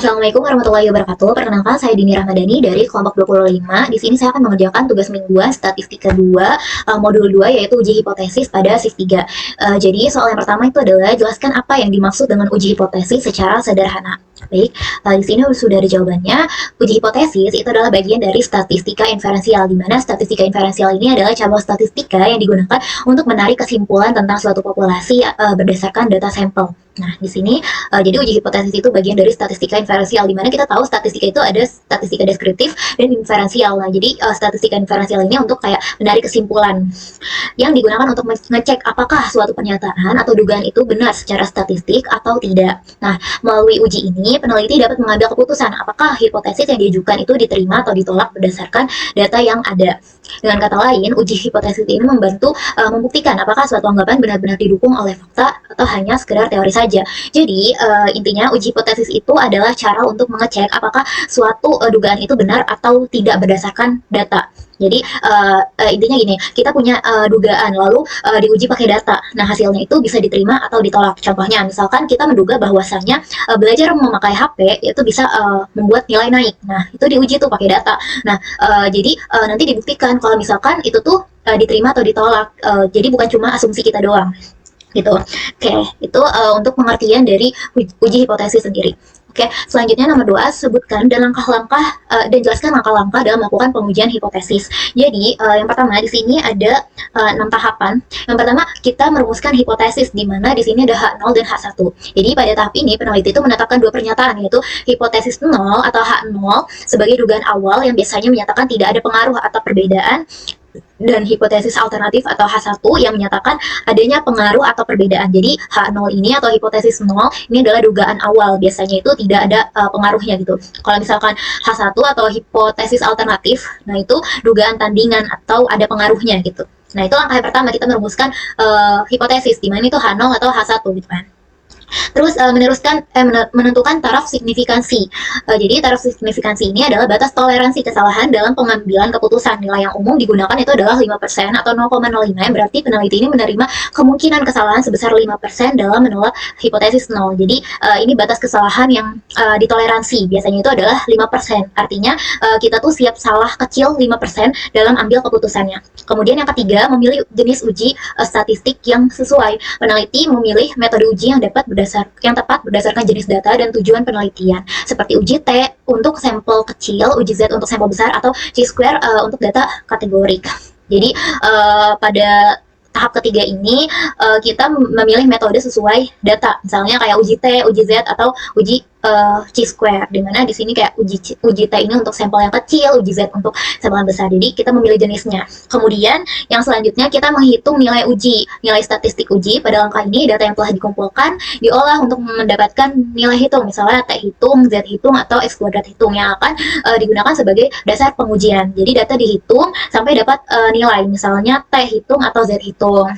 Assalamualaikum warahmatullahi wabarakatuh. Perkenalkan, saya Dini Ramadhani dari kelompok 25. Di sini saya akan mengerjakan tugas mingguan statistika 2, modul 2, yaitu uji hipotesis pada shift 3. Jadi soal yang pertama itu adalah jelaskan apa yang dimaksud dengan uji hipotesis secara sederhana. Baik, di sini sudah ada jawabannya. Uji hipotesis itu adalah bagian dari statistika inferensial, di mana statistika inferensial ini adalah cabang statistika yang digunakan untuk menarik kesimpulan tentang suatu populasi berdasarkan data sampel. Nah, di sini jadi uji hipotesis itu bagian dari statistika inferensial, di mana kita tahu statistika itu ada statistika deskriptif dan inferensial. Nah, jadi statistika inferensial ini untuk kayak menarik kesimpulan yang digunakan untuk mengecek apakah suatu pernyataan atau dugaan itu benar secara statistik atau tidak. Nah, melalui uji ini peneliti dapat mengambil keputusan apakah hipotesis yang diajukan itu diterima atau ditolak berdasarkan data yang ada. Dengan kata lain, uji hipotesis ini membantu membuktikan apakah suatu anggapan benar-benar didukung oleh fakta atau hanya sekedar teori saja. Jadi intinya uji hipotesis itu adalah cara untuk mengecek apakah suatu dugaan itu benar atau tidak berdasarkan data. Jadi intinya gini, kita punya dugaan lalu diuji pakai data. Nah, hasilnya itu bisa diterima atau ditolak. Contohnya, misalkan kita menduga bahwasannya belajar memakai HP itu bisa membuat nilai naik. Nah, itu diuji tuh pakai data. Nah, jadi nanti dibuktikan kalau misalkan itu tuh diterima atau ditolak. Jadi bukan cuma asumsi kita doang. Gitu. Oke, itu untuk pengertian dari uji hipotesis sendiri. Oke, selanjutnya nomor 2, sebutkan dan langkah-langkah dan jelaskan langkah-langkah dalam melakukan pengujian hipotesis. Jadi, yang pertama di sini ada 6 tahapan. Yang pertama, kita merumuskan hipotesis, di mana di sini ada H0 dan H1. Jadi, pada tahap ini peneliti itu menetapkan dua pernyataan, yaitu hipotesis 0 atau H0 sebagai dugaan awal yang biasanya menyatakan tidak ada pengaruh atau perbedaan, dan hipotesis alternatif atau H1 yang menyatakan adanya pengaruh atau perbedaan. Jadi H0 ini atau hipotesis 0 ini adalah dugaan awal, biasanya itu tidak ada pengaruhnya gitu. Kalau misalkan H1 atau hipotesis alternatif, nah itu dugaan tandingan atau ada pengaruhnya gitu. Nah, itu langkah yang pertama, kita merumuskan hipotesis, di mana itu H0 atau H1 gitu kan. Terus menentukan taraf signifikansi. Jadi taraf signifikansi ini adalah batas toleransi kesalahan dalam pengambilan keputusan. Nilai yang umum digunakan itu adalah 5% atau 0,05, yang berarti peneliti ini menerima kemungkinan kesalahan sebesar 5% dalam menolak hipotesis 0. Jadi ini batas kesalahan yang ditoleransi, biasanya itu adalah 5%. Artinya kita tuh siap salah kecil 5% dalam ambil keputusannya. Kemudian yang ketiga, memilih jenis uji statistik yang sesuai. Peneliti memilih metode uji yang tepat berdasarkan jenis data dan tujuan penelitian, seperti uji T untuk sampel kecil, uji Z untuk sampel besar, atau chi-square untuk data kategorik. Jadi pada tahap ketiga ini kita memilih metode sesuai data, misalnya kayak uji T, uji Z, atau uji chi-square, dimana di sini kayak uji T ini untuk sampel yang kecil, uji Z untuk sampel yang besar. Jadi kita memilih jenisnya. Kemudian yang selanjutnya kita menghitung nilai uji, nilai statistik uji. Pada langkah ini data yang telah dikumpulkan diolah untuk mendapatkan nilai hitung, misalnya T hitung, Z hitung, atau X kuadrat hitung, yang akan digunakan sebagai dasar pengujian. Jadi data dihitung sampai dapat nilai, misalnya T hitung atau Z hitung.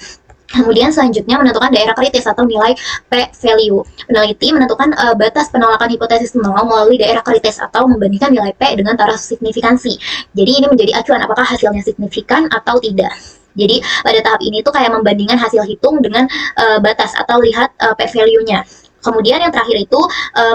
Kemudian selanjutnya menentukan daerah kritis atau nilai p-value. Peneliti menentukan batas penolakan hipotesis 0 melalui daerah kritis atau membandingkan nilai p dengan taraf signifikansi. Jadi ini menjadi acuan apakah hasilnya signifikan atau tidak. Jadi pada tahap ini tuh kayak membandingkan hasil hitung dengan batas atau lihat p-value-nya. Kemudian yang terakhir itu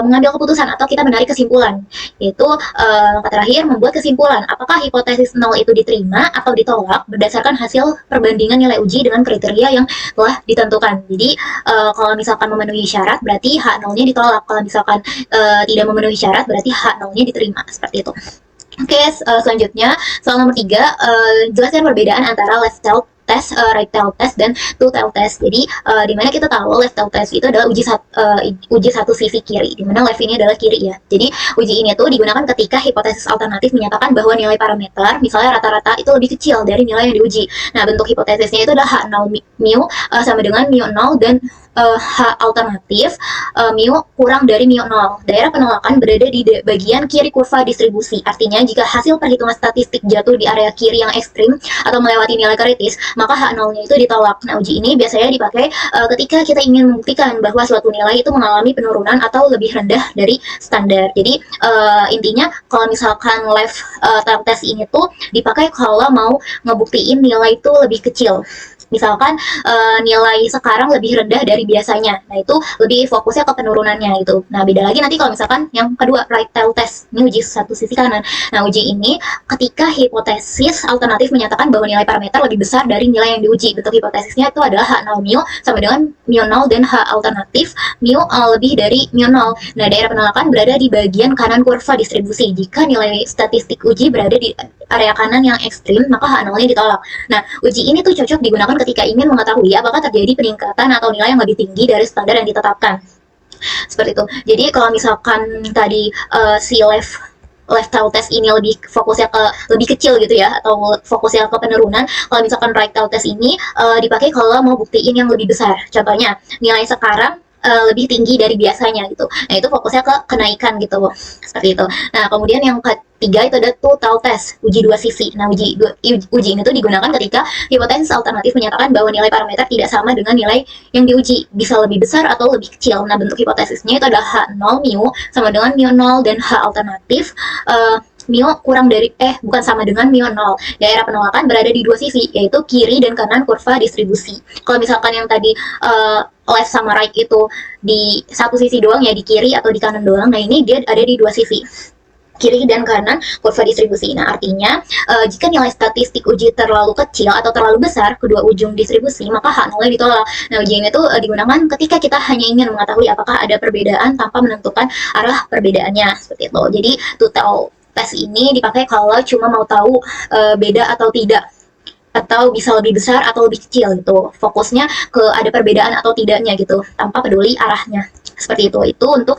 mengambil keputusan atau kita menarik kesimpulan, yaitu langkah terakhir membuat kesimpulan apakah hipotesis 0 itu diterima atau ditolak berdasarkan hasil perbandingan nilai uji dengan kriteria yang telah ditentukan. Jadi kalau misalkan memenuhi syarat berarti H0-nya ditolak, kalau misalkan tidak memenuhi syarat berarti H0-nya diterima, seperti itu. Oke, selanjutnya soal nomor 3, jelaskan perbedaan antara left tail test, right tail test, dan two tail test. Jadi dimana kita tahu left tail test itu adalah uji satu sisi kiri, dimana left ini adalah kiri ya. Jadi uji ini tuh digunakan ketika hipotesis alternatif menyatakan bahwa nilai parameter, misalnya rata-rata, itu lebih kecil dari nilai yang diuji. Nah, bentuk hipotesisnya itu adalah H0 mu sama dengan mu 0, dan H alternatif mu kurang dari mu 0. Daerah penolakan berada di bagian kiri kurva distribusi. Artinya jika hasil perhitungan statistik jatuh di area kiri yang ekstrim atau melewati nilai kritis, maka H0-nya itu ditolak. Nah, uji ini biasanya dipakai ketika kita ingin membuktikan bahwa suatu nilai itu mengalami penurunan atau lebih rendah dari standar. Jadi intinya kalau misalkan left tail test ini tuh dipakai kalau mau ngebuktiin nilai itu lebih kecil. Misalkan nilai sekarang lebih rendah dari biasanya. Nah, itu lebih fokusnya ke penurunannya gitu. Nah, beda lagi nanti kalau misalkan yang kedua, right tail test. Ini uji satu sisi kanan. Nah, uji ini ketika hipotesis alternatif menyatakan bahwa nilai parameter lebih besar dari nilai yang diuji. Bentuk hipotesisnya itu adalah H0 mu sama dengan mu 0 dan H alternatif mu lebih dari mu 0. Nah, daerah penolakan berada di bagian kanan kurva distribusi. Jika nilai statistik uji berada di area kanan yang ekstrim, maka H0-nya ditolak. Nah, uji ini tuh cocok digunakan ketika ingin mengetahui apakah terjadi peningkatan atau nilai yang lebih tinggi dari standar yang ditetapkan. Seperti itu. Jadi kalau misalkan tadi si left tail test ini lebih fokusnya ke lebih kecil gitu ya, atau fokusnya ke penurunan. Kalau misalkan right tail test ini dipakai kalau mau buktiin yang lebih besar. Contohnya nilai sekarang lebih tinggi dari biasanya gitu. Nah, itu fokusnya ke kenaikan gitu, seperti itu. Nah, kemudian yang ketiga itu ada total test, uji dua sisi. Nah, uji ini tuh digunakan ketika hipotesis alternatif menyatakan bahwa nilai parameter tidak sama dengan nilai yang diuji, bisa lebih besar atau lebih kecil. Nah, bentuk hipotesisnya itu ada H0 mu sama dengan mu 0 dan H alternatif mu kurang dari bukan sama dengan mu 0. Daerah penolakan berada di dua sisi, yaitu kiri dan kanan kurva distribusi. Kalau misalkan yang tadi left sama right itu di satu sisi doang ya, di kiri atau di kanan doang. Nah, ini dia ada di dua sisi, kiri dan kanan kurva distribusi. Nah, artinya jika nilai statistik uji terlalu kecil atau terlalu besar kedua ujung distribusi, maka H0-nya ditolak. Nah, uji ini tuh digunakan ketika kita hanya ingin mengetahui apakah ada perbedaan tanpa menentukan arah perbedaannya, seperti itu. Jadi total tes ini dipakai kalau cuma mau tahu beda atau tidak, atau bisa lebih besar atau lebih kecil gitu. Fokusnya ke ada perbedaan atau tidaknya gitu, tanpa peduli arahnya. Seperti itu untuk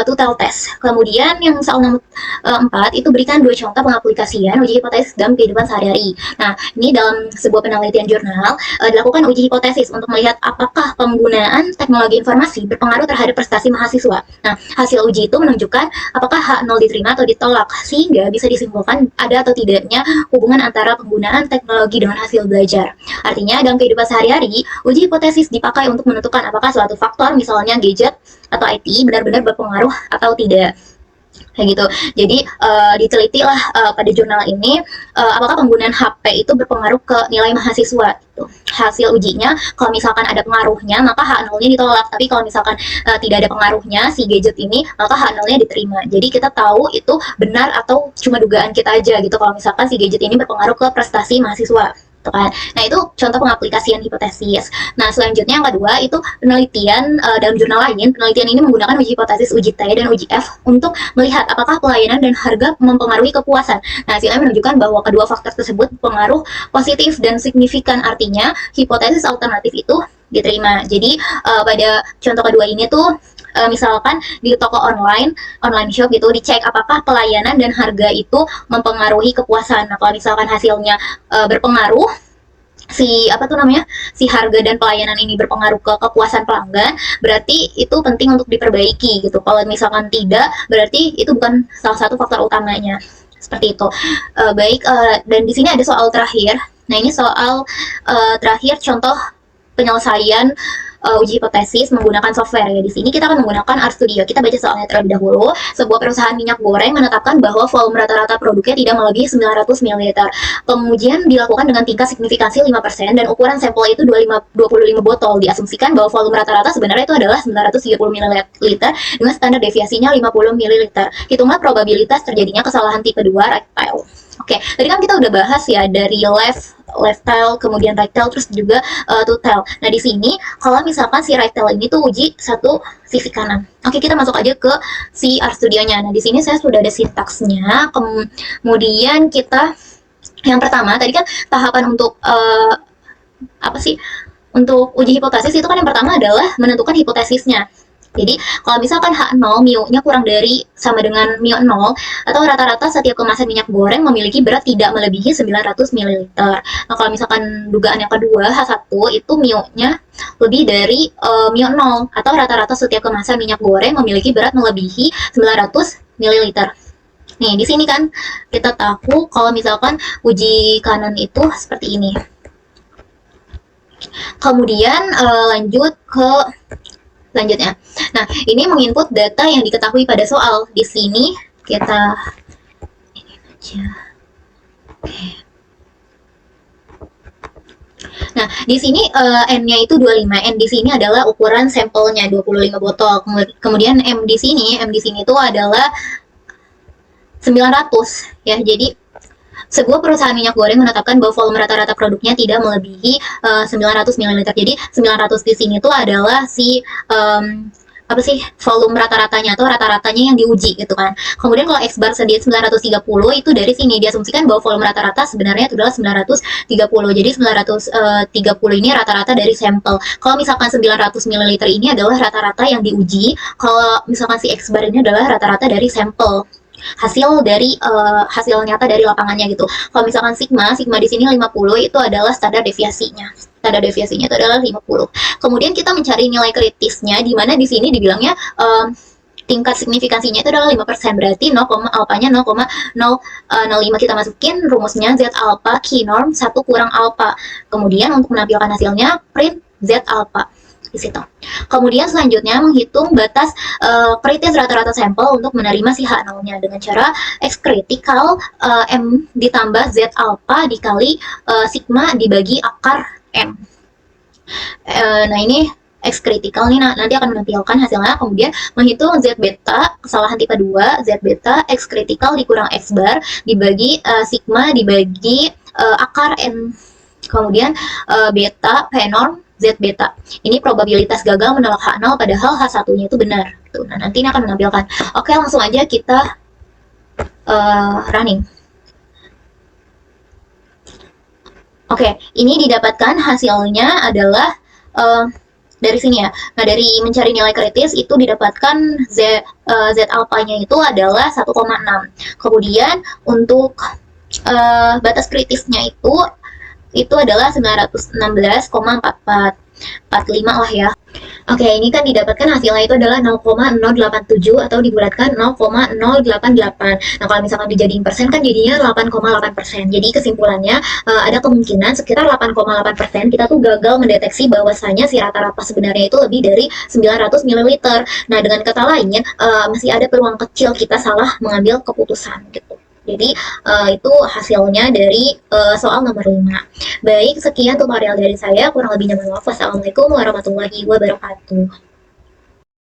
total test. Kemudian yang soal nomor 4 itu berikan 2 contoh pengaplikasian uji hipotesis dalam kehidupan sehari-hari. Nah, ini dalam sebuah penelitian jurnal dilakukan uji hipotesis untuk melihat apakah penggunaan teknologi informasi berpengaruh terhadap prestasi mahasiswa. Nah, hasil uji itu menunjukkan apakah H0 diterima atau ditolak, sehingga bisa disimpulkan ada atau tidaknya hubungan antara penggunaan teknologi dengan hasil belajar. Artinya, dalam kehidupan sehari-hari, uji hipotesis dipakai untuk menentukan apakah suatu faktor, misalnya gadget atau IT, benar-benar berpengaruh atau tidak. Kayak gitu. Jadi diteliti lah pada jurnal ini apakah penggunaan HP itu berpengaruh ke nilai mahasiswa gitu. Hasil ujinya kalau misalkan ada pengaruhnya maka H0-nya ditolak, tapi kalau misalkan tidak ada pengaruhnya si gadget ini maka H0-nya diterima. Jadi kita tahu itu benar atau cuma dugaan kita aja gitu kalau misalkan si gadget ini berpengaruh ke prestasi mahasiswa. Kan. Nah, itu contoh pengaplikasian hipotesis. Nah, selanjutnya yang kedua itu penelitian dalam jurnal lain. Penelitian ini menggunakan uji hipotesis, uji T, dan uji F untuk melihat apakah pelayanan dan harga mempengaruhi kepuasan. Nah, hasilnya menunjukkan bahwa kedua faktor tersebut berpengaruh positif dan signifikan. Artinya, hipotesis alternatif itu diterima. Jadi, pada contoh kedua ini tuh misalkan di toko online shop gitu dicek apakah pelayanan dan harga itu mempengaruhi kepuasan. Nah, kalau misalkan hasilnya berpengaruh, si harga dan pelayanan ini berpengaruh ke kepuasan pelanggan, berarti itu penting untuk diperbaiki gitu. Kalau misalkan tidak, berarti itu bukan salah satu faktor utamanya. Seperti itu. Dan di sini ada soal terakhir. Nah, ini soal terakhir contoh penyelesaian uji hipotesis menggunakan software ya. Di sini kita akan menggunakan RStudio. Kita baca soalnya terlebih dahulu. Sebuah perusahaan minyak goreng menetapkan bahwa volume rata-rata produknya tidak melebihi 900 ml. Pengujian dilakukan dengan tingkat signifikansi 5% dan ukuran sampel itu 25 botol. Diasumsikan bahwa volume rata-rata sebenarnya itu adalah 930 ml dengan standar deviasinya 50 ml. Hitunglah probabilitas terjadinya kesalahan tipe 2 rectile. Oke, tadi kan kita udah bahas ya dari left tail, kemudian right tail, terus juga two tail. Nah, di sini kalau misalkan si right tail ini tuh uji satu sisi kanan. Oke, kita masuk aja ke si RStudionya. Nah, di sini saya sudah ada sintaksnya. Kemudian kita yang pertama tadi kan tahapan untuk untuk uji hipotesis itu kan yang pertama adalah menentukan hipotesisnya. Jadi, kalau misalkan H0 mu-nya kurang dari sama dengan mu 0 atau rata-rata setiap kemasan minyak goreng memiliki berat tidak melebihi 900 ml. Nah, kalau misalkan dugaan yang kedua H1 itu mu-nya lebih dari mu 0 atau rata-rata setiap kemasan minyak goreng memiliki berat melebihi 900 ml. Nih, di sini kan kita tahu kalau misalkan uji kanan itu seperti ini. Kemudian lanjut ke selanjutnya. Nah, ini menginput data yang diketahui pada soal. Di sini kita ini aja. Oke. Nah, di sini N-nya itu 25. N di sini adalah ukuran sampelnya 25 botol. Kemudian M di sini itu adalah 900 ya. Jadi sebuah perusahaan minyak goreng menetapkan bahwa volume rata-rata produknya tidak melebihi 900 ml. Jadi 900 di sini tuh adalah si apa sih volume rata-ratanya atau rata-ratanya yang diuji gitu kan. Kemudian kalau X bar sedia 930 itu dari sini diasumsikan bahwa volume rata-rata sebenarnya itu adalah 930. Jadi 930 ini rata-rata dari sampel. Kalau misalkan 900 ml ini adalah rata-rata yang diuji. Kalau misalkan si X bar ini adalah rata-rata dari sampel, hasil nyata dari lapangannya gitu. Kalau misalkan sigma di sini 50 itu adalah standar deviasinya. Standar deviasinya itu adalah 50. Kemudian kita mencari nilai kritisnya, di mana di sini dibilangnya tingkat signifikansinya itu adalah 5%, berarti 0, alpanya 0,005. Kita masukin rumusnya Z alpha Q norm 1 kurang alpha. Kemudian untuk menampilkan hasilnya print Z alpha di situ. Kemudian selanjutnya menghitung batas kritis rata-rata sampel untuk menerima si H0-nya dengan cara X kritikal M ditambah Z alpha dikali sigma dibagi akar M. Nah ini X kritikal nih, nanti akan menampilkan hasilnya. Kemudian menghitung Z beta, kesalahan tipe 2, Z beta X kritikal dikurang X bar dibagi sigma dibagi akar N. Kemudian beta P norm Z beta. Ini probabilitas gagal menolak H0 padahal H1-nya itu benar. Nah, nanti ini akan menampilkan. Oke, langsung aja kita running. Oke, ini didapatkan hasilnya adalah dari sini ya. Nah, dari mencari nilai kritis itu didapatkan Z alpha-nya itu adalah 1,6. Kemudian untuk batas kritisnya itu adalah 916,45 lah ya. Oke, ini kan didapatkan hasilnya itu adalah 0,087 atau dibulatkan 0,088. Nah, kalau misalkan dijadiin persen kan jadinya 8,8%. Jadi kesimpulannya ada kemungkinan sekitar 8,8% kita tuh gagal mendeteksi bahwasanya si rata-rata sebenarnya itu lebih dari 900 ml. Nah, dengan kata lain masih ada peluang kecil kita salah mengambil keputusan gitu. Jadi itu hasilnya dari soal nomor 5. Baik, sekian tutorial dari saya. Kurang lebihnya mohon maaf. Wassalamualaikum warahmatullahi wabarakatuh.